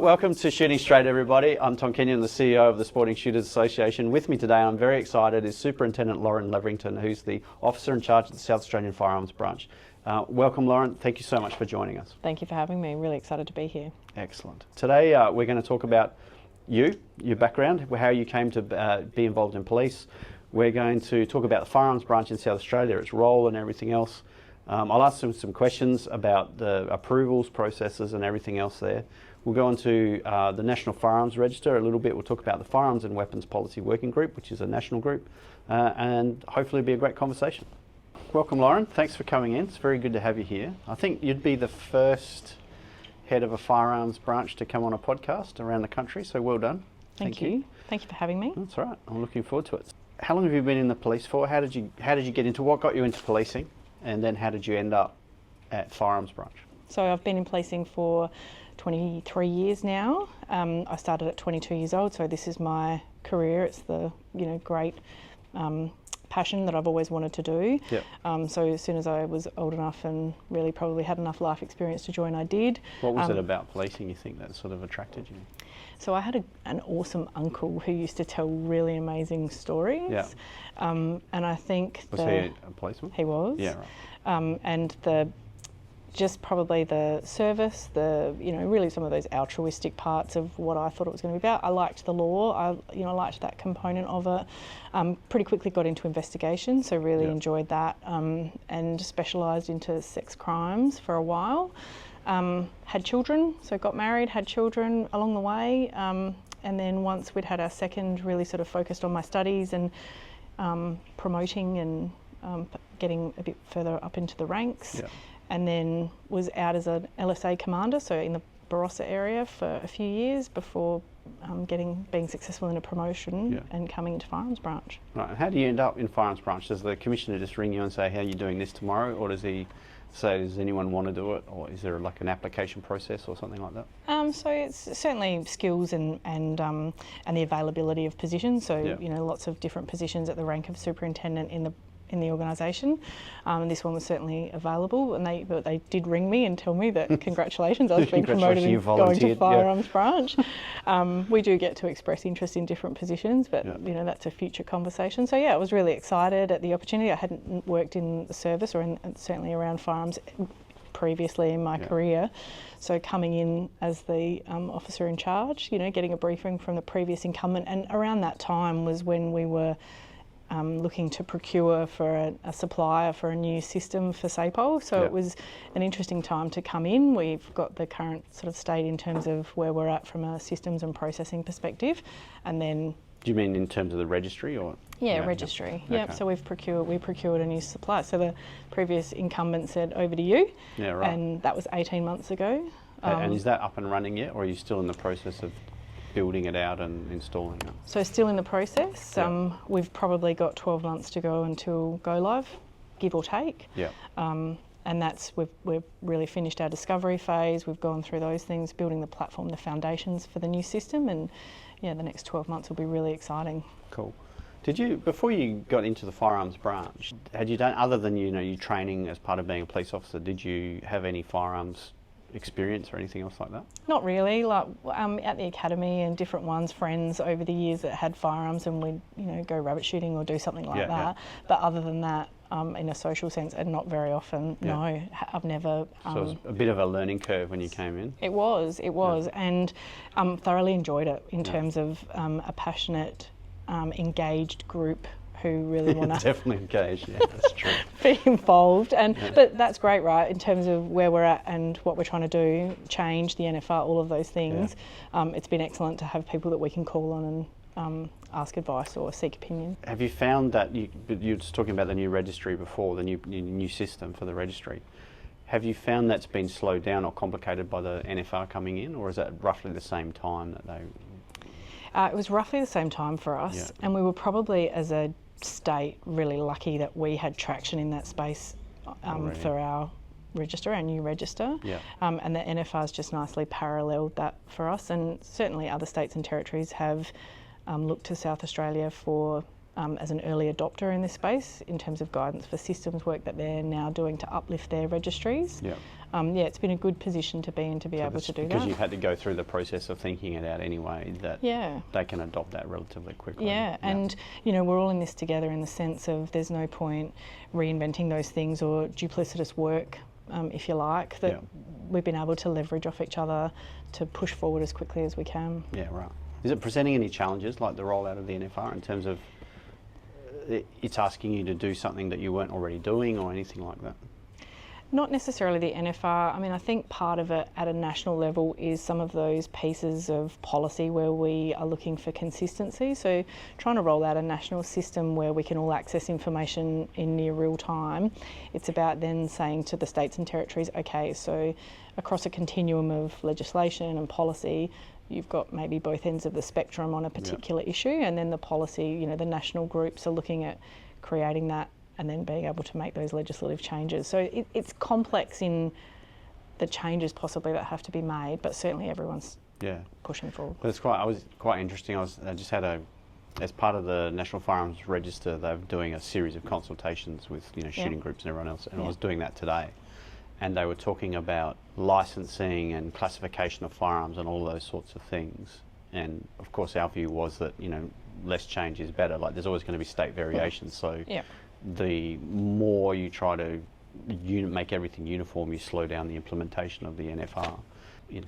Welcome to Shooting Straight, everybody. I'm Tom Kenyon, the CEO of the Sporting Shooters Association. With me today, I'm very excited, is Superintendent Lauren Leverington, who's the officer in charge of the South Australian Firearms Branch. Welcome, Lauren. Thank you so much for joining us. Thank you for having me. Really excited to be here. Excellent. Today, we're going to talk about your background, how you came to be involved in police. We're going to talk about the Firearms Branch in South Australia, its role and everything else. I'll ask some questions about the approvals, processes and everything else there. We'll go on to the National Firearms Register a little bit. We'll talk about the Firearms and Weapons Policy Working Group, which is a national group, and hopefully it'll be a great conversation. Welcome, Lauren. Thanks for coming in. It's very good to have you here. I think you'd be the first head of a firearms branch to come on a podcast around the country, so well done. Thank you. Thank you for having me. That's all right. I'm looking forward to it. How long have you been in the police for? How did you get into, what got you into policing, and then how did you end up at Firearms Branch? So I've been in policing for 23 years now. I started at 22 years old, so this is my career. It's the great passion that I've always wanted to do. Yep. So as soon as I was old enough and really probably had enough life experience to join, I did. What was it about policing you think that sort of attracted you? So I had an awesome uncle who used to tell really amazing stories. Yeah. And I think was he a policeman? He was. Yeah, right. And just probably the service, really some of those altruistic parts of what I thought it was going to be about. I liked the law. I liked that component of it. Pretty quickly got into investigation, so really enjoyed that, and specialised into sex crimes for a while. Had children, so got married, had children along the way, and then once we'd had our second, really sort of focused on my studies and promoting and getting a bit further up into the ranks. Yeah. And then was out as an LSA commander, so in the Barossa area for a few years before being successful in a promotion and coming into Firearms Branch. Right, and how do you end up in Firearms Branch? Does the Commissioner just ring you and say, how are you doing this tomorrow? Or does he say, does anyone want to do it? Or is there like an application process or something like that? So it's certainly skills and the availability of positions. So, lots of different positions at the rank of superintendent in the organisation. This one was certainly available, and they did ring me and tell me that congratulations, I was being promoted and going to Firearms Branch. We do get to express interest in different positions, but that's a future conversation. So I was really excited at the opportunity. I hadn't worked in the service or certainly around firearms previously in my career, so coming in as the officer in charge, getting a briefing from the previous incumbent, and around that time was when we were looking to procure for a supplier for a new system for SAPOL. So it was an interesting time to come in. We've got the current sort of state in terms of where we're at from a systems and processing perspective. And then... Do you mean in terms of the registry or...? Yeah, registry. Yep. Okay. So we procured a new supplier. So the previous incumbent said, over to you. Yeah, right. And that was 18 months ago. And is that up and running yet, or are you still in the process of building it out and installing it? So still in the process. We've probably got 12 months to go until go live, give or take. Yeah. And we've really finished our discovery phase. We've gone through those things, building the platform, the foundations for the new system, and the next 12 months will be really exciting. Cool. Did you, before you got into the Firearms Branch, had you done, other than your training as part of being a police officer, did you have any firearms experience or anything else like that? Not really. Like at the academy and different ones, friends over the years that had firearms, and we'd go rabbit shooting or do something like that. Yeah. But other than that, in a social sense, and not very often. Yeah. No, I've never. So it was a bit of a learning curve when you came in. It was, and thoroughly enjoyed it in terms of a passionate, engaged group who really want to definitely engage. Yeah, that's true. Be involved, but that's great, right? In terms of where we're at and what we're trying to do, change the NFR, all of those things. Yeah. It's been excellent to have people that we can call on and ask advice or seek opinion. Have you found that you were just talking about the new registry before, the new system for the registry? Have you found that's been slowed down or complicated by the NFR coming in, or is that roughly the same time that they? It was roughly the same time for us, and we were probably, as a state, really lucky that we had traction in that space for our register, our new register. Yeah. And the NFR's just nicely paralleled that for us, and certainly other states and territories have looked to South Australia for as an early adopter in this space in terms of guidance for systems work that they're now doing to uplift their registries. Yeah. It's been a good position to be in to be able to do that. Because you've had to go through the process of thinking it out anyway, that they can adopt that relatively quickly. Yeah, and we're all in this together in the sense of there's no point reinventing those things or duplicitous work, if you like, that we've been able to leverage off each other to push forward as quickly as we can. Yeah, right. Is it presenting any challenges like the rollout of the NFR in terms of it's asking you to do something that you weren't already doing or anything like that? Not necessarily the NFR. I mean, I think part of it at a national level is some of those pieces of policy where we are looking for consistency. So trying to roll out a national system where we can all access information in near real time. It's about then saying to the states and territories, okay, so across a continuum of legislation and policy, you've got maybe both ends of the spectrum on a particular issue, and then the policy, the national groups are looking at creating that and then being able to make those legislative changes. So it's complex in the changes possibly that have to be made, but certainly everyone's pushing forward. But it was quite interesting. I just had as part of the National Firearms Register, they're doing a series of consultations with shooting groups and everyone else, and I was doing that today. And they were talking about licensing and classification of firearms and all those sorts of things. And of course our view was that, less change is better. Like there's always going to be state variations. So the more you try to make everything uniform, you slow down the implementation of the NFR.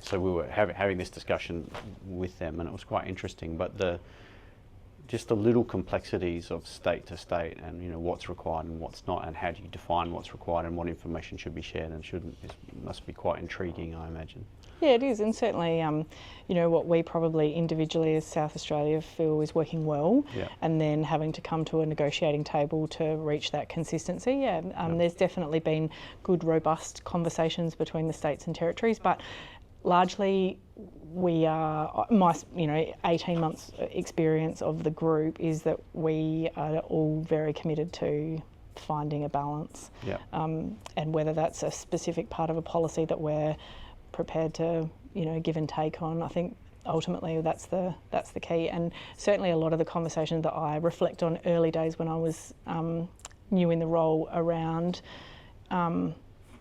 So we were having this discussion with them, and it was quite interesting. But just the little complexities of state to state, and what's required and what's not, and how do you define what's required and what information should be shared and shouldn't, must be quite intriguing, I imagine. Yeah, it is, and certainly, what we probably individually as South Australia feel is working well, and then having to come to a negotiating table to reach that consistency. There's definitely been good, robust conversations between the states and territories, but largely we are, 18 months experience of the group is that we are all very committed to finding a balance, and whether that's a specific part of a policy that we're prepared to give and take on. I think ultimately that's the key, and certainly a lot of the conversations that I reflect on early days when I was new in the role around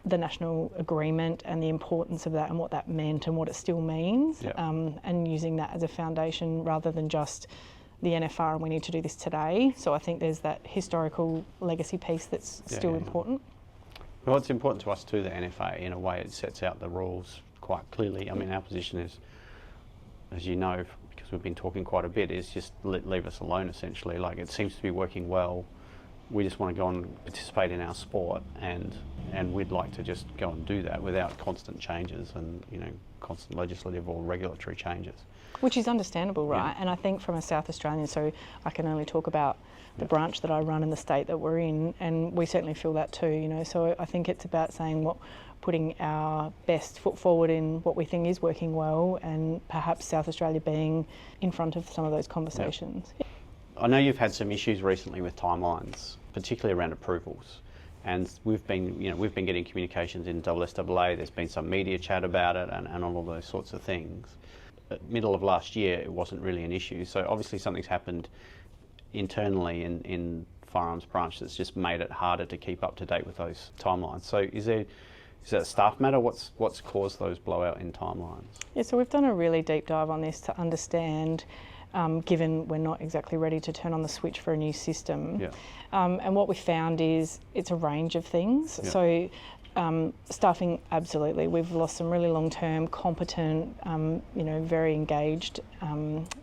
the national agreement and the importance of that and what that meant and what it still means, and using that as a foundation rather than just the NFR and we need to do this today. So I think there's that historical legacy piece that's still important. Well, it's important to us too, the NFA, in a way it sets out the rules quite clearly. I mean, our position is, as you know, because we've been talking quite a bit, is just leave us alone essentially. Like it seems to be working well. We just want to go and participate in our sport, and we'd like to just go and do that without constant changes and constant legislative or regulatory changes. Which is understandable, right? And I think from a South Australian, so I can only talk about the branch that I run in the state that we're in, and we certainly feel that too, So I think it's about saying putting our best foot forward in what we think is working well, and perhaps South Australia being in front of some of those conversations. I know you've had some issues recently with timelines, particularly around approvals, and we've been getting communications in SSAA. There's been some media chat about it, and all of those sorts of things. At middle of last year, it wasn't really an issue. So obviously something's happened internally in Firearms Branch that's just made it harder to keep up to date with those timelines. So is that a staff matter? What's caused those blowout in timelines? Yeah, so we've done a really deep dive on this to understand, given we're not exactly ready to turn on the switch for a new system. And what we found is it's a range of things. So staffing, absolutely. We've lost some really long-term, competent, very engaged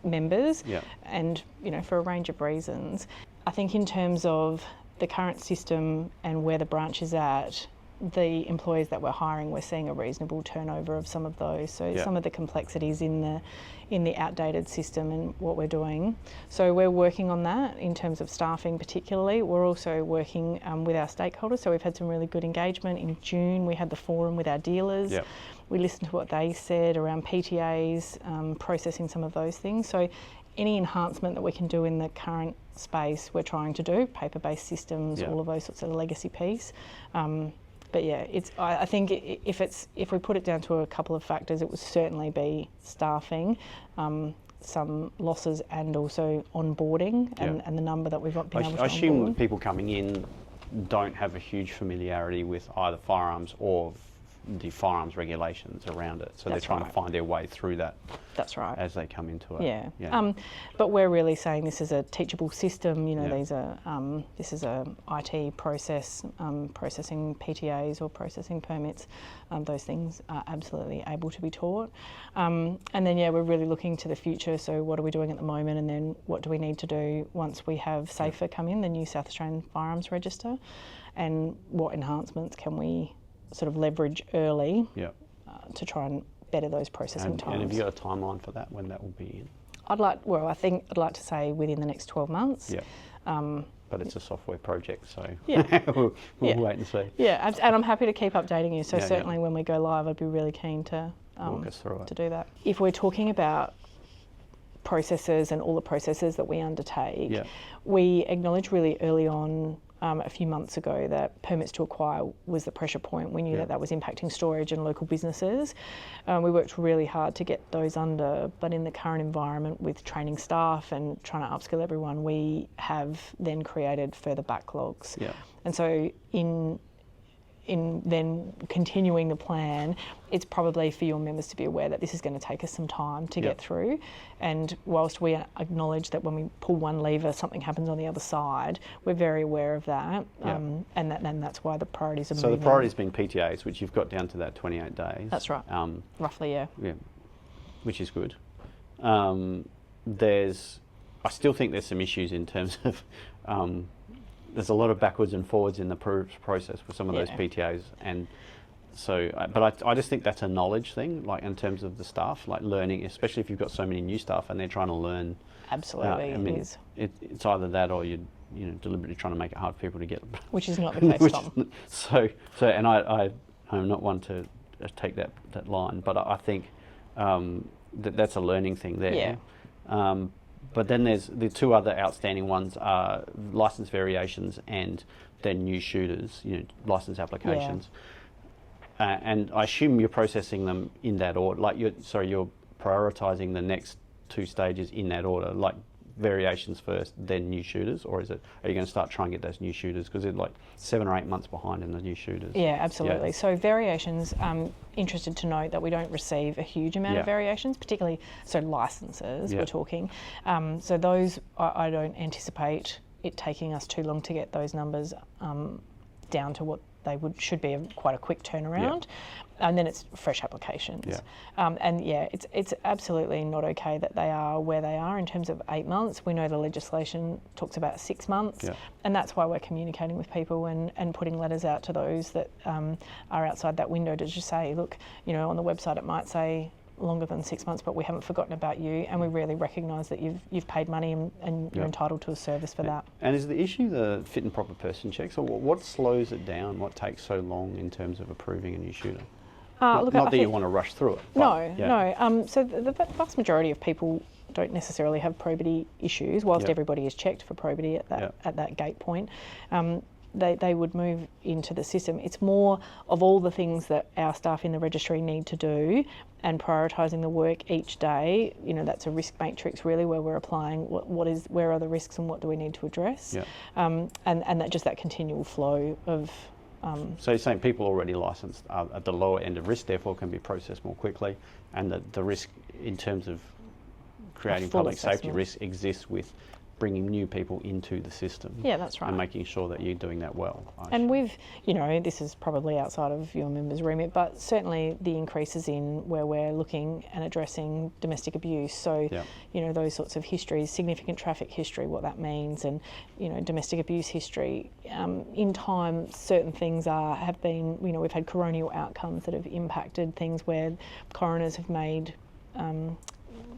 members, and for a range of reasons. I think in terms of the current system and where the branch is at, the employees that we're hiring, we're seeing a reasonable turnover of some of those. So some of the complexities in the outdated system and what we're doing. So we're working on that in terms of staffing particularly. We're also working with our stakeholders. So we've had some really good engagement. In June, we had the forum with our dealers. We listened to what they said around PTAs, processing some of those things. So any enhancement that we can do in the current space, we're trying to do, paper-based systems, all of those sorts of legacy piece. But yeah, I think if we put it down to a couple of factors, it would certainly be staffing, some losses, and also onboarding, and the number that we've been able to onboard. I assume that people coming in don't have a huge familiarity with either firearms or the firearms regulations around it, so they're trying to find their way through that. That's right. As they come into it. Yeah. But we're really saying this is a teachable system. You know, these are this is a IT process, processing PTAs or processing permits. Those things are absolutely able to be taught. And then we're really looking to the future. So what are we doing at the moment, and then what do we need to do once we have SAFER come in, the new South Australian Firearms Register, and what enhancements can we sort of leverage early to try and better those processing times. And have you got a timeline for that, when that will be in? I think I'd like to say within the next 12 months. Yeah. But it's a software project, so we'll wait and see. Yeah, and I'm happy to keep updating you. So certainly when we go live, I'd be really keen to walk us through it. To do that. If we're talking about processes and all the processes that we undertake, we acknowledge really early on, a few months ago, that permits to acquire was the pressure point. We knew that was impacting storage and local businesses. We worked really hard to get those under, but in the current environment with training staff and trying to upskill everyone, we have then created further backlogs. And so in then continuing the plan, it's probably for your members to be aware that this is going to take us some time to get through. And whilst we acknowledge that when we pull one lever, something happens on the other side, we're very aware of that. And that's why the priorities are moving. So the priorities being PTAs, which you've got down to that 28 days. That's right. Roughly, yeah. Which is good. I still think there's some issues in terms of there's a lot of backwards and forwards in the process for some of those PTAs, and so, but I just think that's a knowledge thing, like in terms of the staff, like learning, especially if you've got so many new staff and they're trying to learn. Absolutely, I mean, it's either that or you're deliberately trying to make it hard for people to get. Which is not the case, Tom. And I'm not one to take that line, but I think that's a learning thing there. But then there's the two other outstanding ones are license variations and then new shooters, license applications. And I assume you're processing them in that order. Like you're prioritising the next two stages in that order, like variations first, then new shooters, or are you going to start trying to get those new shooters because they're like 7 or 8 months behind in the new shooters? Yeah, absolutely. So variations, interested to note that we don't receive a huge amount of variations, particularly licenses we're talking. So those I don't anticipate it taking us too long to get those numbers down to what they should be quite a quick turnaround. And then it's fresh applications. It's absolutely not okay that they are where they are in terms of 8 months. We know the legislation talks about 6 months, and that's why we're communicating with people and putting letters out to those that are outside that window to just say, look, on the website it might say longer than 6 months, but we haven't forgotten about you, and we really recognise that you've paid money and you're entitled to a service for that. And is the issue the fit and proper person checks, or what slows it down? What takes so long in terms of approving a new shooter? Not that you want to rush through it. No. So the vast majority of people don't necessarily have probity issues, whilst everybody is checked for probity at that gate point. They would move into the system. It's more of all the things that our staff in the registry need to do and prioritising the work each day. That's a risk matrix really, where we're applying where are the risks and what do we need to address. And that continual flow of. So you're saying people already licensed are at the lower end of risk, therefore can be processed more quickly, and the risk in terms of creating public safety risk exists with bringing new people into the system. Yeah, that's right. And making sure that you're doing that well. And this is probably outside of your members' remit, but certainly the increases in where we're looking and addressing domestic abuse. So, those sorts of histories, significant traffic history, what that means, and, domestic abuse history. In time, certain things have been, we've had coronial outcomes that have impacted things where coroners have made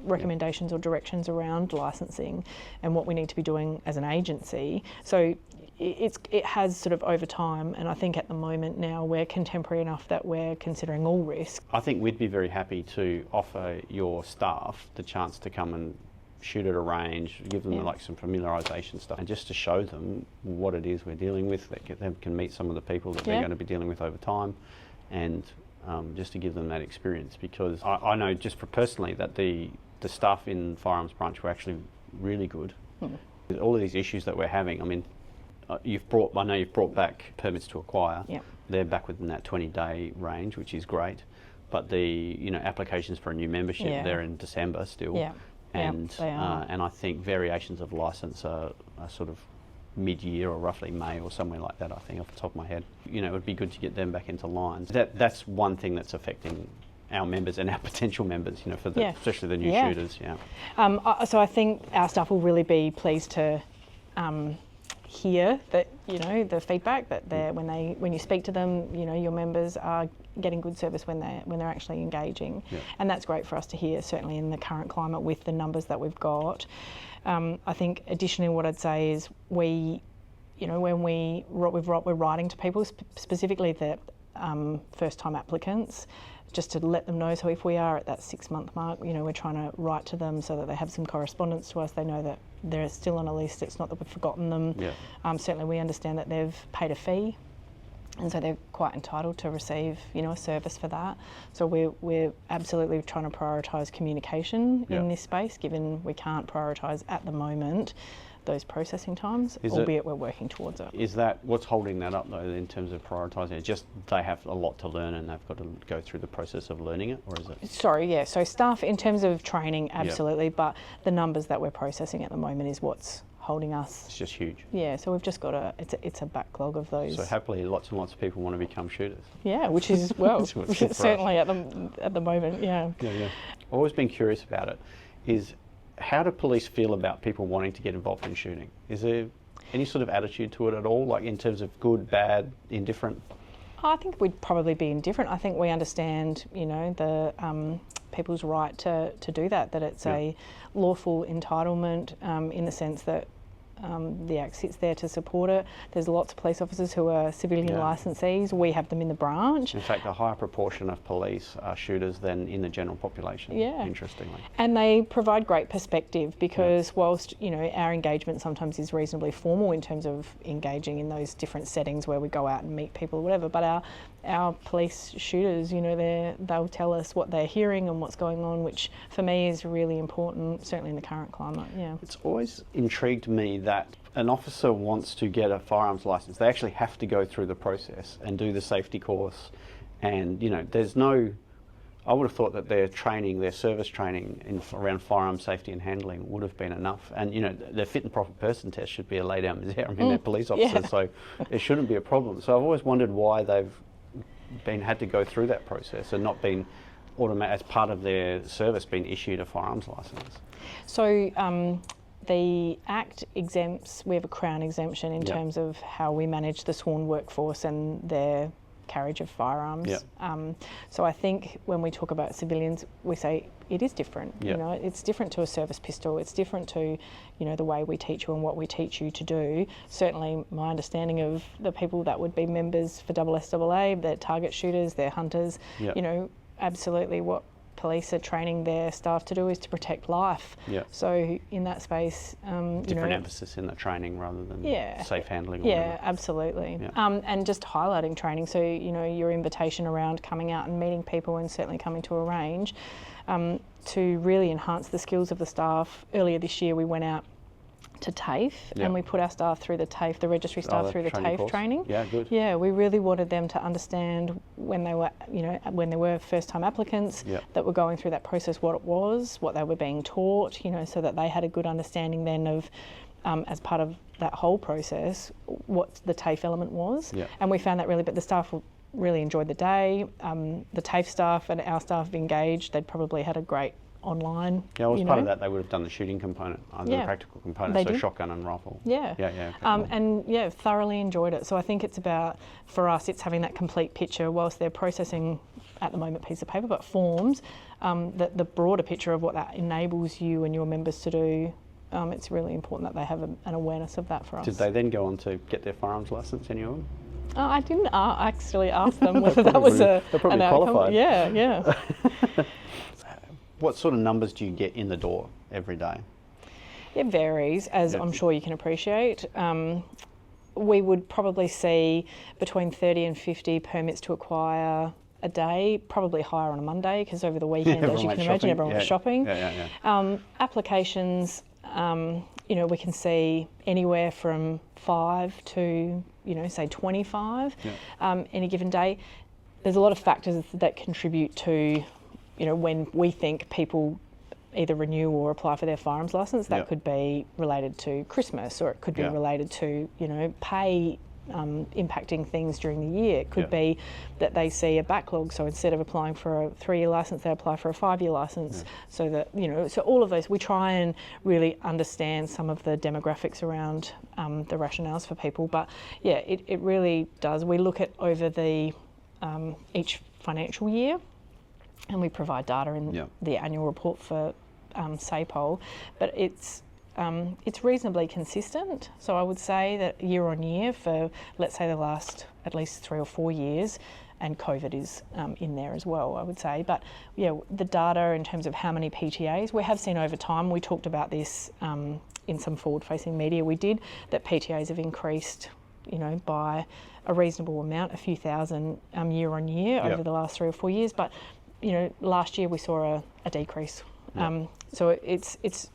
recommendations or directions around licensing and what we need to be doing as an agency. So it has sort of over time, and I think at the moment now we're contemporary enough that we're considering all risk. I think we'd be very happy to offer your staff the chance to come and shoot at a range, give them like some familiarisation stuff, and just to show them what it is we're dealing with, that they can meet some of the people that they're going to be dealing with over time, and just to give them that experience, because I know just personally that the staff in Firearms Branch were actually really good. With all of these issues that we're having, I mean, I know you've brought back permits to acquire. They're back within that 20-day range, which is great. But the applications for a new membership, they're in December still. And I think variations of licence are sort of mid-year or roughly May or somewhere like that, I think, off the top of my head. It would be good to get them back into line. That's one thing that's affecting our members and our potential members, for especially the new shooters. So I think our staff will really be pleased to hear that, the feedback that when you speak to them, your members are getting good service when they're actually engaging, and that's great for us to hear. Certainly in the current climate with the numbers that we've got. I think additionally, what I'd say is when we're writing to people, specifically the first-time applicants, just to let them know. So if we are at that 6-month mark, we're trying to write to them so that they have some correspondence to us. They know that they're still on a list. It's not that we've forgotten them. Certainly we understand that they've paid a fee, and so they're quite entitled to receive, a service for that. So we're absolutely trying to prioritise communication in this space, given we can't prioritise at the moment those processing times, albeit we're working towards it. Is that what's holding that up though, in terms of prioritising it? Just they have a lot to learn and they've got to go through the process of learning it, or is it? Sorry, so staff in terms of training, absolutely, but the numbers that we're processing at the moment is what's holding us. It's just huge. Yeah, so we've just got it's a backlog of those. So happily, lots and lots of people want to become shooters. Yeah, which is certainly at the moment. I've always been curious about it. Is how do police feel about people wanting to get involved in shooting? Is there any sort of attitude to it at all, like in terms of good, bad, indifferent? I think we'd probably be indifferent. I think we understand, the people's right to do that it's a lawful entitlement in the sense that the Act sits there to support it. There's lots of police officers who are civilian licensees. We have them in the branch. In fact, a higher proportion of police are shooters than in the general population, interestingly. And they provide great perspective because whilst, our engagement sometimes is reasonably formal in terms of engaging in those different settings where we go out and meet people or whatever, but our police shooters, they'll tell us what they're hearing and what's going on, which for me is really important, certainly in the current climate, It's always intrigued me that an officer wants to get a firearms licence. They actually have to go through the process and do the safety course, and, there's no... I would have thought that their service training around firearm safety and handling would have been enough. And, the fit and proper person test should be a lay down misere. I mean, they're police officers, so it shouldn't be a problem. So I've always wondered why they've had to go through that process and not been as part of their service been issued a firearms licence. So the Act exempts, we have a Crown exemption in terms of how we manage the sworn workforce and their carriage of firearms. So I think when we talk about civilians, we say it is different. It's different to a service pistol. It's different to, the way we teach you and what we teach you to do. Certainly my understanding of the people that would be members for SSAA, they're target shooters, they're hunters, absolutely what police are training their staff to do is to protect life. So in that space, different emphasis in the training rather than safe handling. Absolutely. And just highlighting training. So your invitation around coming out and meeting people and certainly coming to a range to really enhance the skills of the staff. Earlier this year, we went out to TAFE and we put our staff through the TAFE, the registry staff through the TAFE training. We really wanted them to understand when they were first-time applicants that were going through that process, what it was, what they were being taught, so that they had a good understanding then of, as part of that whole process, what the TAFE element was. And we found that but the staff really enjoyed the day. The TAFE staff and our staff have engaged. They'd probably had a great online. Part of that, they would have done the shooting component, the practical component, so shotgun and rifle. And thoroughly enjoyed it. So I think it's about, for us, it's having that complete picture whilst they're processing at the moment piece of paper, but forms, the broader picture of what that enables you and your members to do. It's really important that they have an awareness of that for us. Did they then go on to get their firearms licence, any of them? I didn't actually ask them whether that was they're probably qualified. Yeah. What sort of numbers do you get in the door every day? It varies, as I'm sure you can appreciate. We would probably see between 30 and 50 permits to acquire a day, probably higher on a Monday, because over the weekend, as you can imagine, everyone was shopping. Applications, we can see anywhere from 5 to, say 25 any given day. There's a lot of factors that contribute to, when we think people either renew or apply for their firearms licence. That could be related to Christmas, or it could be related to, pay impacting things during the year. It could be that they see a backlog, so instead of applying for a 3-year licence, they apply for a 5-year licence. So that, so all of those, we try and really understand some of the demographics around the rationales for people. But yeah, it really does. We look at over the each financial year, and we provide data in the annual report for SAPOL, but it's reasonably consistent. So I would say that year on year for, let's say, the last at least 3 or 4 years, and COVID is in there as well, I would say. But yeah, the data in terms of how many PTAs, we have seen over time, we talked about this in some forward-facing media we did, that PTAs have increased, by a reasonable amount, a few thousand year on year over the last 3 or 4 years. But last year we saw a decrease. So it's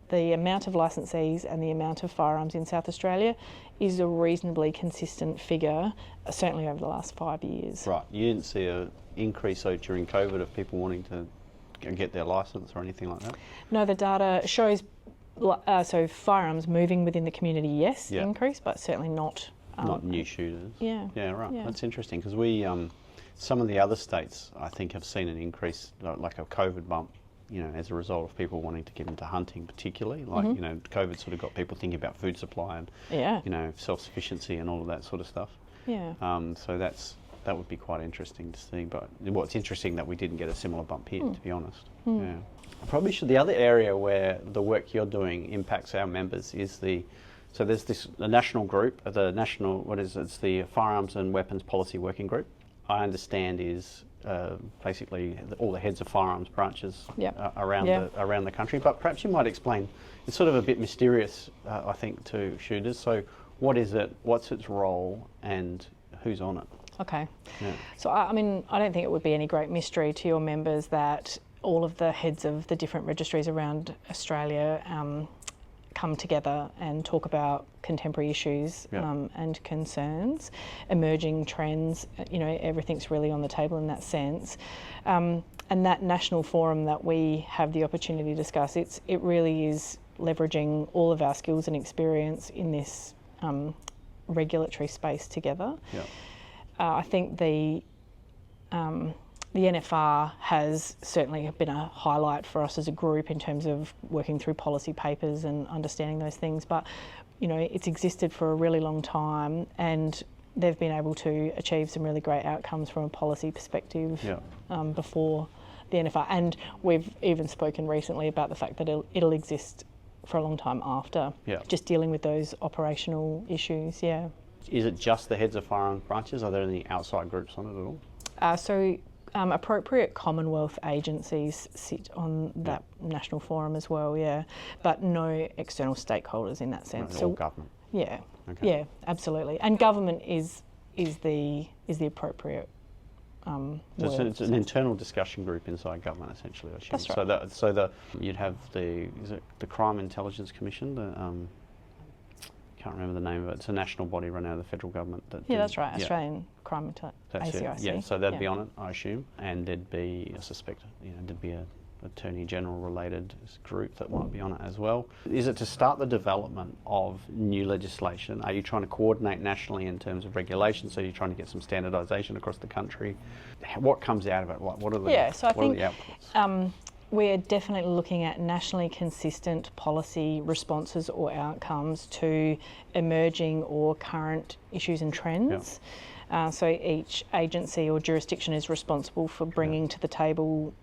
the amount of licensees and the amount of firearms in South Australia is a reasonably consistent figure, certainly over the last 5 years. Right. You didn't see an increase during COVID of people wanting to get their licence or anything like that? No, the data shows so firearms moving within the community, yes, increase, but certainly not new shooters. Yeah. Yeah, right. Yeah. That's interesting, because we some of the other states, I think, have seen an increase, like a COVID bump, as a result of people wanting to get into hunting particularly. Like, COVID sort of got people thinking about food supply and, self-sufficiency and all of that sort of stuff. Yeah. So that would be quite interesting to see. But it's interesting that we didn't get a similar bump here, to be honest. Yeah. Probably the other area where the work you're doing impacts our members is there's the national group, it's the Firearms and Weapons Policy Working Group. I understand is basically all the heads of firearms branches around the country. But perhaps you might explain. It's sort of a bit mysterious, I think, to shooters. So what is it? What's its role? And who's on it? Okay. Yeah. So I don't think it would be any great mystery to your members that all of the heads of the different registries around Australia come together and talk about contemporary issues and concerns, emerging trends. Everything's really on the table in that sense. And that national forum that we have the opportunity to discuss, it really is leveraging all of our skills and experience in this regulatory space together. Yeah. I think the NFR has certainly been a highlight for us as a group in terms of working through policy papers and understanding those things. But, it's existed for a really long time, and they've been able to achieve some really great outcomes from a policy perspective before the NFR. And we've even spoken recently about the fact that it'll exist for a long time after, just dealing with those operational issues, Is it just the heads of firearms branches? Are there any outside groups on it at all? So appropriate Commonwealth agencies sit on that national forum as well, but no external stakeholders in that sense. All government. Yeah, absolutely. And government is the appropriate So it's an internal discussion group inside government, essentially, I assume. That's right. So you'd have the Crime Intelligence Commission, can't remember the name of it. It's a national body run out of the federal government. That's right. Australian Crime Intelligence, ACIC. Yeah, so that'd be on it, I assume. And there'd be, I suspect, there'd be a Attorney General related group that might be on it as well. Is it to start the development of new legislation? Are you trying to coordinate nationally in terms of regulation? So you're trying to get some standardisation across the country? What comes out of it? What are the outputs? We're definitely looking at nationally consistent policy responses or outcomes to emerging or current issues and trends. So each agency or jurisdiction is responsible for bringing to the table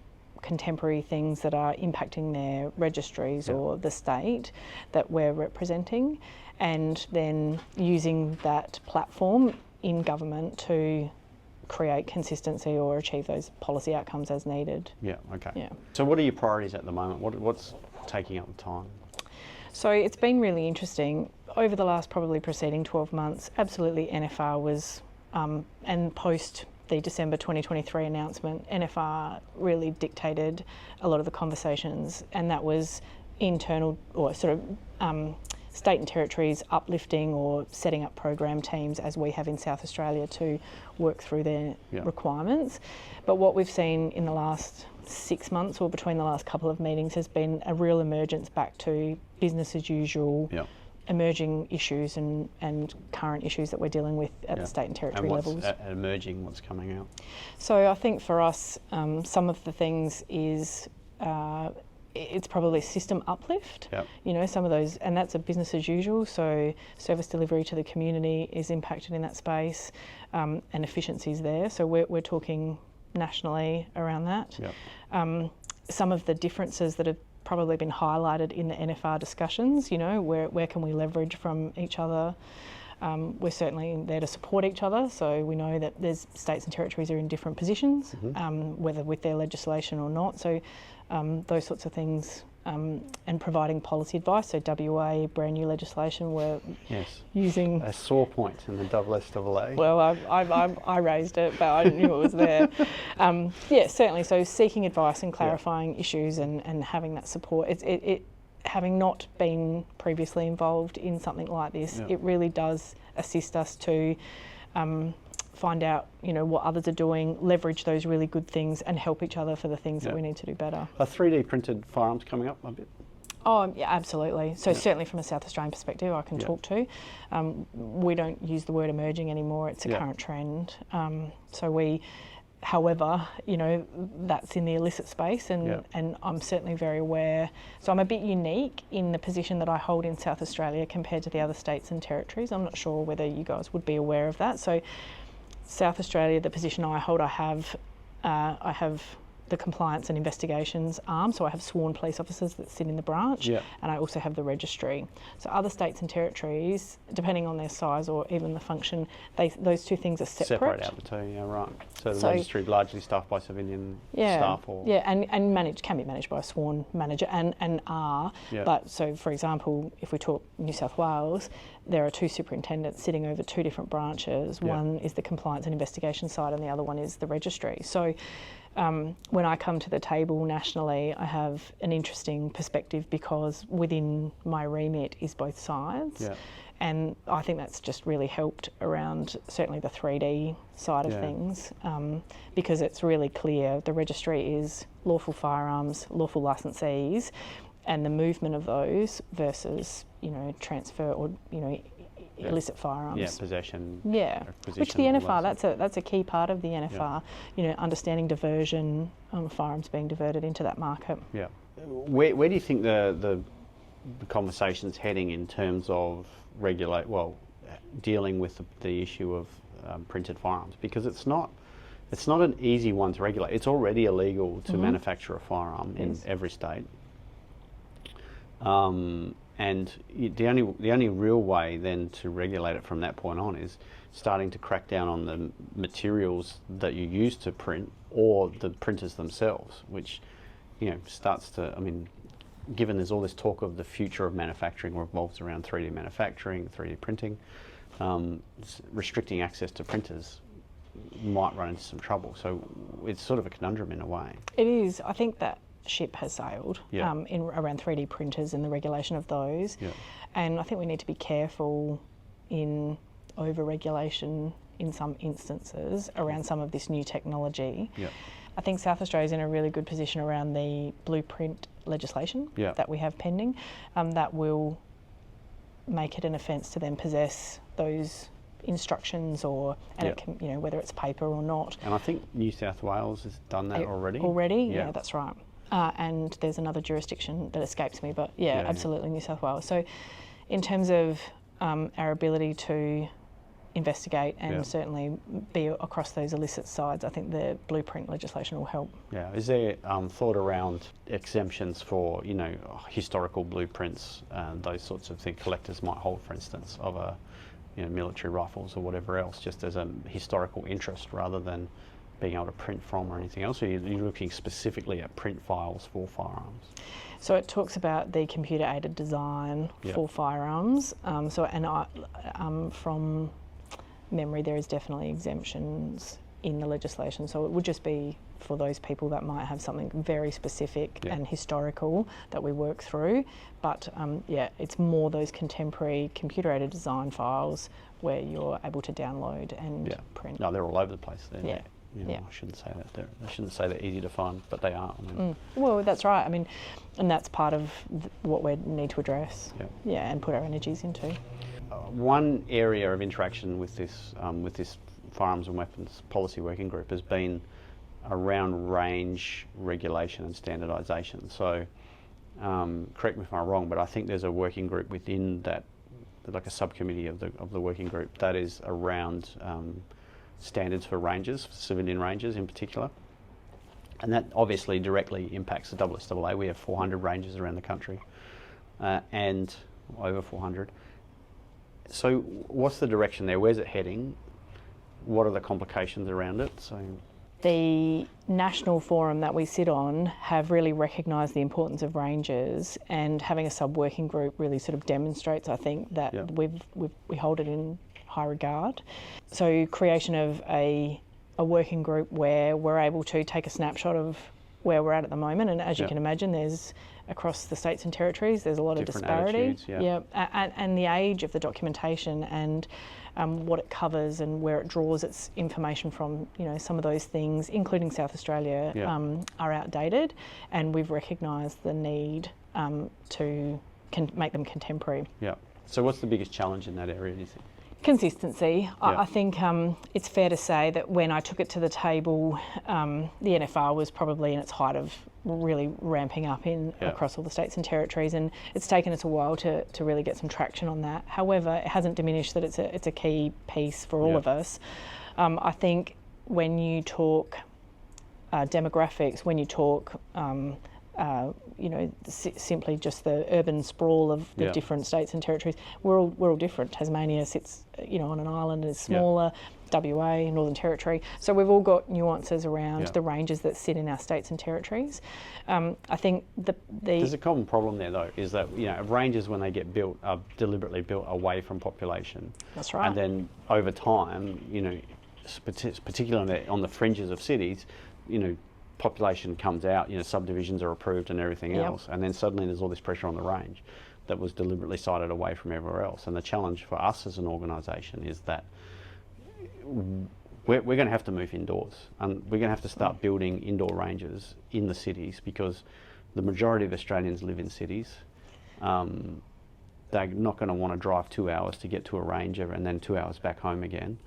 contemporary things that are impacting their registries or the state that we're representing, and then using that platform in government to create consistency or achieve those policy outcomes as needed. Yeah, okay. Yeah. So what are your priorities at the moment? What's taking up the time? So it's been really interesting. Over the last probably preceding 12 months, absolutely NFR was, and post the December 2023 announcement, NFR really dictated a lot of the conversations, and that was internal or sort of state and territories uplifting or setting up program teams, as we have in South Australia, to work through their requirements. But what we've seen in the last 6 months, or between the last couple of meetings, has been a real emergence back to business as usual, emerging issues and current issues that we're dealing with at the state and territory levels. Emerging, what's coming out? So I think for us, some of the things is it's probably system uplift. You know, some of those, and that's a business as usual. So service delivery to the community is impacted in that space, and efficiencies there. So we're talking nationally around that. Some of the differences that have probably been highlighted in the NFR discussions, you know, where can we leverage from each other? We're certainly there to support each other, so we know that there's states and territories are in different positions, whether with their legislation or not. So those sorts of things, and providing policy advice. So WA, brand new legislation, we're using a sore point in the SSAA. Well, I raised it, but I knew it was there. Certainly. So seeking advice and clarifying issues and having that support. It having not been previously involved in something like this, it really does assist us to find out, you know, what others are doing, leverage those really good things, and help each other for the things that we need to do better. Are 3D printed firearms coming up a bit? Oh, yeah, absolutely. So certainly from a South Australian perspective, I can talk to. We don't use the word emerging anymore. It's a current trend. However, you know, that's in the illicit space, and I'm certainly very aware. So I'm a bit unique in the position that I hold in South Australia compared to the other states and territories. I'm not sure whether you guys would be aware of that. So South Australia, the position I hold, I have the compliance and investigations arm, so I have sworn police officers that sit in the branch, and I also have the registry. So other states and territories, depending on their size or even the function, those two things are separate. Separate out the two, right. So the registry largely staffed by civilian staff, or and can be managed by a sworn manager and are. But so, for example, if we talk New South Wales, there are two superintendents sitting over two different branches. One is the compliance and investigation side, and the other one is the registry. So when I come to the table nationally, I have an interesting perspective because within my remit is both sides. And I think that's just really helped around certainly the 3D side of things, because it's really clear the registry is lawful firearms, lawful licensees, and the movement of those versus, you know, transfer or, you know, illicit firearms. Possession. Which the NFR, that's a key part of the NFR, you know, understanding diversion, firearms being diverted into that market. Where do you think the conversation's heading in terms of dealing with the issue of printed firearms? Because it's not an easy one to regulate. It's already illegal to manufacture a firearm in every state. And the only real way then to regulate it from that point on is starting to crack down on the materials that you use to print, or the printers themselves, which, you know, starts to, I mean, given there's all this talk of the future of manufacturing revolves around 3D manufacturing, 3D printing, restricting access to printers might run into some trouble. So it's sort of a conundrum in a way. It is. I think that ship has sailed in around 3D printers and the regulation of those. And I think we need to be careful in over-regulation in some instances around some of this new technology. I think South Australia is in a really good position around the blueprint legislation that we have pending, that will make it an offence to then possess those instructions, or it can, you know, whether it's paper or not. And I think New South Wales has done that already. Yeah, that's right. And there's another jurisdiction that escapes me, but absolutely New South Wales. So in terms of our ability to investigate and certainly be across those illicit sides, I think the blueprint legislation will help. Is there thought around exemptions for, you know, historical blueprints, those sorts of things collectors might hold, for instance, of a, you know, military rifles or whatever else, just as a historical interest rather than being able to print from or anything else, or you're looking specifically at print files for firearms? So it talks about the computer-aided design for firearms. From memory, there is definitely exemptions in the legislation. So it would just be for those people that might have something very specific and historical that we work through. But it's more those contemporary computer-aided design files where you're able to download and print. No, they're all over the place. Yeah. I shouldn't say that. I shouldn't say they're easy to find, but they are. Well, that's right. I mean, and that's part of what we need to address. And put our energies into. One area of interaction with this firearms and weapons policy working group has been around range regulation and standardisation. So, correct me if I'm wrong, but I think there's a working group within that, like a subcommittee of the working group that is around standards for ranges, for civilian ranges in particular. And that obviously directly impacts the SSAA. We have 400 ranges around the country, and over 400. So what's the direction there? Where's it heading? What are the complications around it? So the national forum that we sit on have really recognised the importance of ranges, and having a sub-working group really sort of demonstrates, I think, that we hold it in high regard. So creation of a working group where we're able to take a snapshot of where we're at the moment, and as you can imagine, there's across the states and territories there's a lot different of disparity. Attitudes, and the age of the documentation and what it covers and where it draws its information from, some of those things, including South Australia, are outdated, and we've recognised the need to make them contemporary. So what's the biggest challenge in that area, do you think? Consistency. I think it's fair to say that when I took it to the table, the NFR was probably in its height of really ramping up across all the states and territories, and it's taken us a while to really get some traction on that. However, it hasn't diminished that it's a key piece for all of us. I think when you talk demographics, when you talk simply just the urban sprawl of the different states and territories, we're all different. Tasmania sits, on an island, is smaller. WA, Northern Territory. So we've all got nuances around the ranges that sit in our states and territories. I think there's a common problem there, though, is that ranges, when they get built, are deliberately built away from population. That's right. And then over time, particularly on the fringes of cities, population comes out, subdivisions are approved and everything else, and then suddenly there's all this pressure on the range that was deliberately sited away from everywhere else. And the challenge for us as an organisation is that we're going to have to move indoors, and we're going to have to start building indoor ranges in the cities, because the majority of Australians live in cities. They're not going to want to drive 2 hours to get to a range and then 2 hours back home again.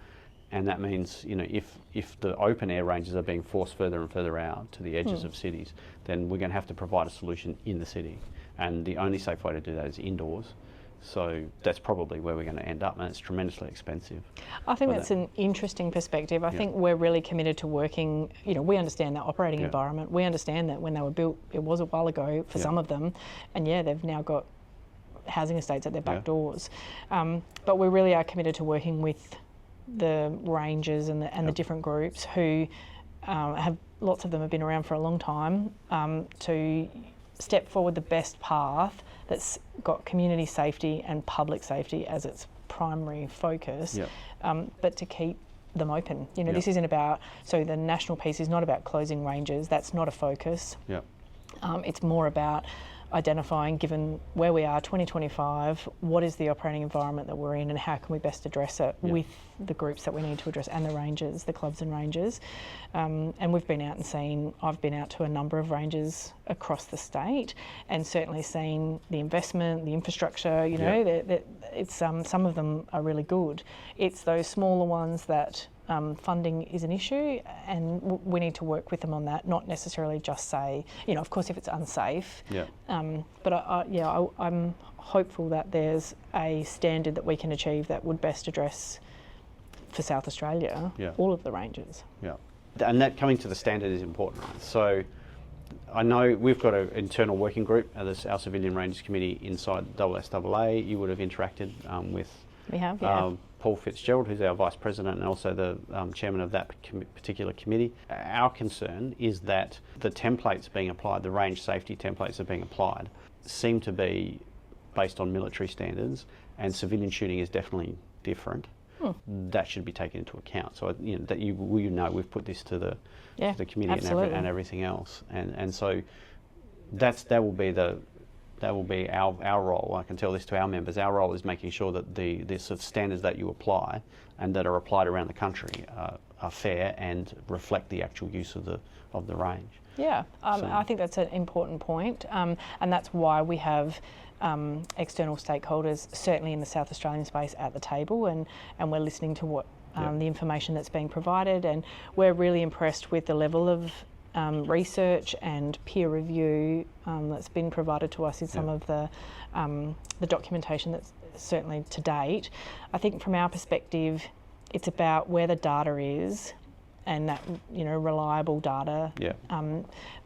And that means, if the open air ranges are being forced further and further out to the edges of cities, then we're going to have to provide a solution in the city. And the only safe way to do that is indoors. So that's probably where we're going to end up, and it's tremendously expensive. I think that's an interesting perspective. I think we're really committed to working, we understand that operating environment. We understand that when they were built, it was a while ago for some of them, and they've now got housing estates at their back doors. But we really are committed to working with the rangers and the different groups who lots of them have been around for a long time, to step forward the best path that's got community safety and public safety as its primary focus, but to keep them open. This isn't about, so the national piece is not about closing ranges, that's not a focus. It's more about identifying, given where we are, 2025, what is the operating environment that we're in, and how can we best address it with the groups that we need to address, and the rangers, the clubs and rangers. And we've been out and I've been out to a number of ranges across the state, and certainly seen the investment, the infrastructure, it's some of them are really good. It's those smaller ones that funding is an issue, and we need to work with them on that, not necessarily just say, of course, if it's unsafe. But I'm hopeful that there's a standard that we can achieve that would best address, for South Australia, all of the ranges. And that coming to the standard is important. So I know we've got an internal working group, our Civilian Rangers Committee inside SSAA. You would have interacted with We have, yeah. Paul Fitzgerald, who's our Vice President and also the Chairman of that particular committee. Our concern is that the templates being applied, the range safety templates that are being applied, seem to be based on military standards, and civilian shooting is definitely different. That should be taken into account. So that we've put this to the committee and everything else, and so that will be our role. I can tell this to our members. Our role is making sure that the sort of standards that you apply and that are applied around the country are fair and reflect the actual use of the range. Yeah, I think that's an important point, and that's why we have external stakeholders, certainly in the South Australian space, at the table, and we're listening to what the information that's being provided, and we're really impressed with the level of research and peer review that's been provided to us in some of the documentation that's certainly to date. I think from our perspective, it's about where the data is, and that reliable data.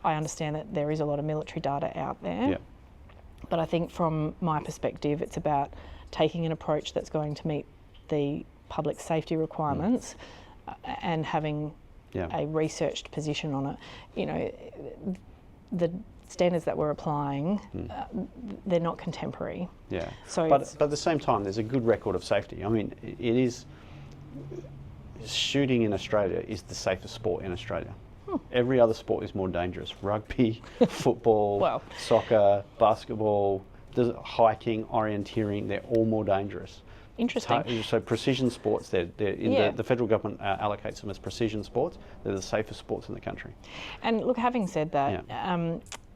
I understand that there is a lot of military data out there, but I think from my perspective, it's about taking an approach that's going to meet the public safety requirements and having a researched position on it. The standards that we're applying, they're not contemporary. Yeah. So but at the same time, there's a good record of safety. I mean, it is. Shooting in Australia is the safest sport in Australia. Every other sport is more dangerous. Rugby, football, soccer, basketball, hiking, orienteering, they're all more dangerous. Interesting. So precision sports, the federal government allocates them as precision sports. They're the safest sports in the country. And look, having said that,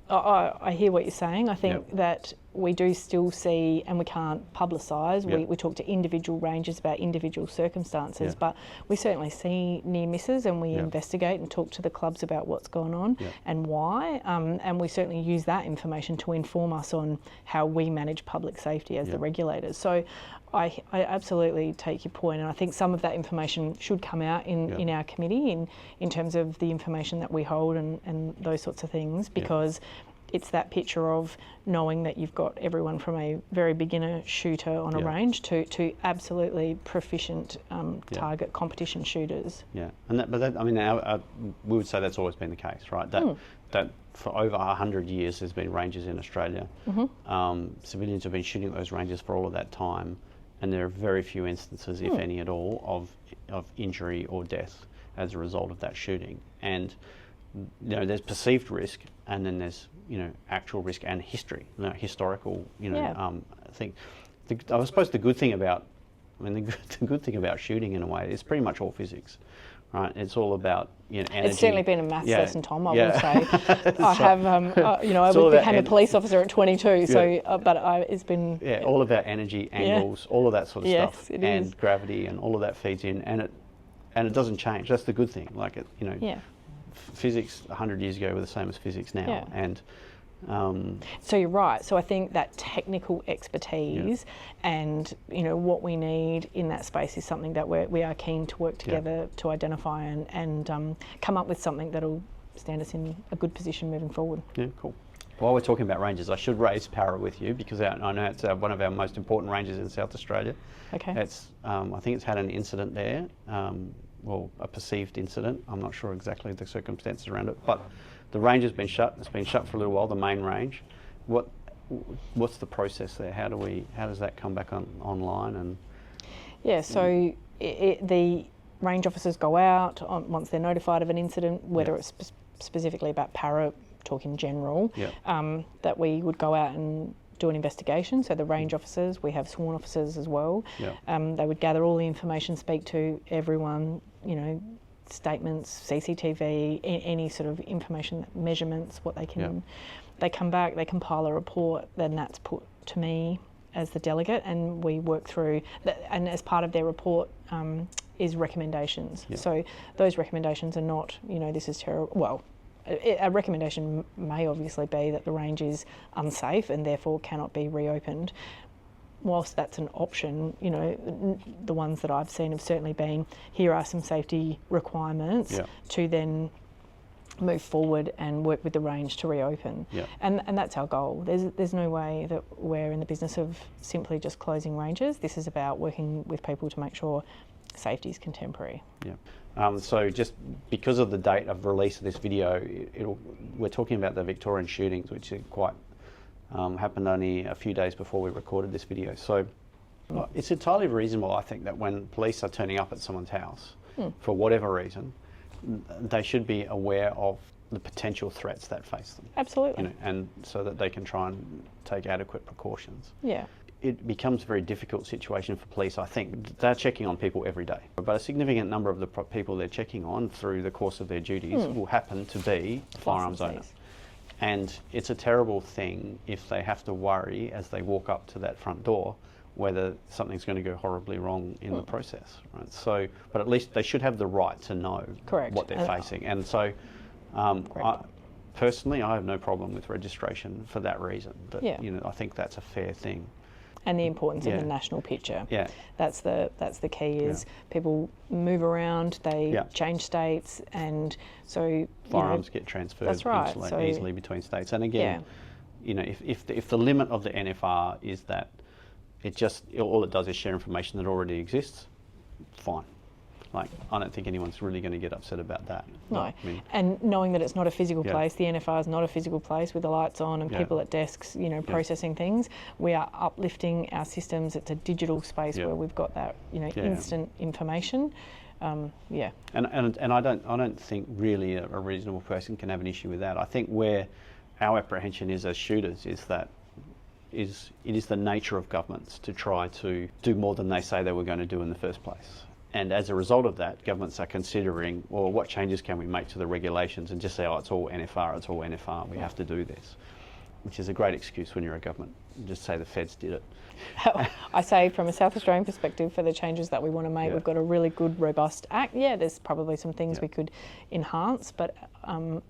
I hear what you're saying. I think that we do still see, and we can't publicise, we talk to individual ranges about individual circumstances, but we certainly see near misses, and we investigate and talk to the clubs about what's going on and why, and we certainly use that information to inform us on how we manage public safety as the regulators. So I absolutely take your point, and I think some of that information should come out in our committee in terms of the information that we hold and those sorts of things, because it's that picture of knowing that you've got everyone from a very beginner shooter on a range to absolutely proficient target competition shooters. Yeah, and we would say that's always been the case, right? That for over 100 years there's been ranges in Australia. Civilians have been shooting at those ranges for all of that time, and there are very few instances, if any at all, of injury or death as a result of that shooting. And there's perceived risk, and then there's actual risk and history, historical. I think I suppose the good thing about the good thing about shooting in a way is pretty much all physics, right? It's all about energy. It's certainly been a maths lesson, Tom. I will say. I have I became a police officer at 22, so it's been all about energy, angles, all of that sort of stuff, and is. Gravity, and all of that feeds in, and it doesn't change. That's the good thing. Physics 100 years ago were the same as physics now, and so you're right. So I think that technical expertise and what we need in that space is something that we are keen to work together to identify and come up with something that'll stand us in a good position moving forward. Yeah, cool. While we're talking about ranges, I should raise Para with you, because I know it's one of our most important ranges in South Australia. Okay. It's I think it's had an incident there. Well, a perceived incident. I'm not sure exactly the circumstances around it, but the range has been shut. It's been shut for a little while, the main range. What's the process there? How does that come back online? And so the range officers go out once they're notified of an incident, whether it's specifically about Para, talking general, that we would go out and do an investigation. So the range officers, we have sworn officers as well. They would gather all the information, speak to everyone, statements, CCTV, any sort of information, measurements, what they can. They come back, they compile a report, then that's put to me as the delegate, and we work through that, and as part of their report is recommendations. So those recommendations are not, this is terrible. Well, a recommendation may obviously be that the range is unsafe and therefore cannot be reopened. Whilst that's an option, the ones that I've seen have certainly been, here are some safety requirements to then move forward and work with the range to reopen. Yeah. And that's our goal. There's no way that we're in the business of simply just closing ranges. This is about working with people to make sure safety is contemporary. Yeah. So just because of the date of release of this video, we're talking about the Victorian shootings, which are quite happened only a few days before we recorded this video. So it's entirely reasonable, I think, that when police are turning up at someone's house, for whatever reason, they should be aware of the potential threats that face them. Absolutely. You know, and so that they can try and take adequate precautions. Yeah. It becomes a very difficult situation for police, I think. They're checking on people every day, but a significant number of the people they're checking on through the course of their duties will happen to be firearms owners. And it's a terrible thing if they have to worry as they walk up to that front door whether something's going to go horribly wrong in the process, right? So, but at least they should have the right to know what they're facing. And so, personally, I have no problem with registration for that reason. But you know, I think that's a fair thing. And the importance of the national picture. Yeah. That's the key. Is people move around, they change states, and so firearms get transferred easily between states. And again, you know, if the limit of the NFR is that all it does is share information that already exists, fine. Like, I don't think anyone's really going to get upset about that. No, I mean, and knowing that it's not a physical place, the NFR is not a physical place with the lights on and people at desks, you know, processing things. We are uplifting our systems. It's a digital space where we've got that, you know, instant information. And I don't think really a reasonable person can have an issue with that. I think where our apprehension is as shooters is that it is the nature of governments to try to do more than they say they were going to do in the first place. And as a result of that, governments are considering, well, what changes can we make to the regulations, and just say, oh, it's all NFR, we have to do this, which is a great excuse when you're a government. Just say the feds did it. I say from a South Australian perspective, for the changes that we want to make, we've got a really good, robust act. Yeah, there's probably some things we could enhance, but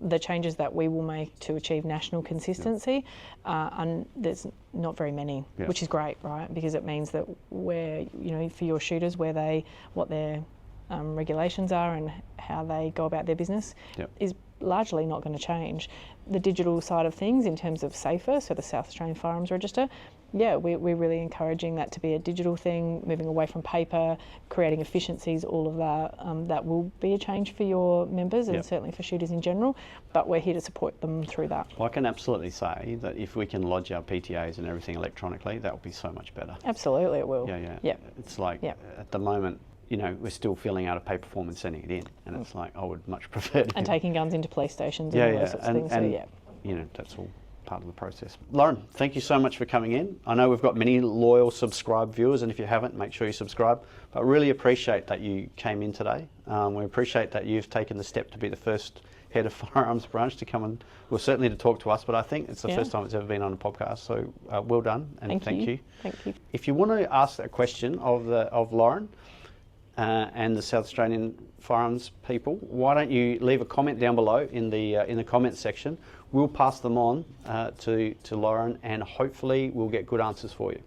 the changes that we will make to achieve national consistency, and there's not very many, which is great, right? Because it means that for your shooters, what their regulations are and how they go about their business is largely not going to change. The digital side of things in terms of SAFER, so the South Australian Firearms Register, we're really encouraging that to be a digital thing, moving away from paper, creating efficiencies, all of that. That will be a change for your members and certainly for shooters in general, but we're here to support them through that. Well, I can absolutely say that if we can lodge our PTAs and everything electronically, that will be so much better. Absolutely, it will. Yeah. It's like, at the moment, you know, we're still filling out a paper form and sending it in, and it's like, I would much prefer to... And taking guns into police stations and all those sorts of things, you know, that's all part of the process. Lauren, thank you so much for coming in. I know we've got many loyal subscribed viewers, and if you haven't, make sure you subscribe. But I really appreciate that you came in today. We appreciate that you've taken the step to be the first head of Firearms Branch to come and, well, certainly to talk to us, but I think it's the first time it's ever been on a podcast, so well done, and thank you. Thank you. If you want to ask a question of Lauren, and the South Australian Firearms people, why don't you leave a comment down below in the comments section. We'll pass them on to Lauren, and hopefully we'll get good answers for you.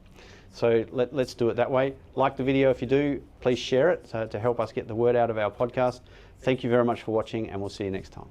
So let's do it that way. Like the video if you do, please share it to help us get the word out of our podcast. Thank you very much for watching, and we'll see you next time.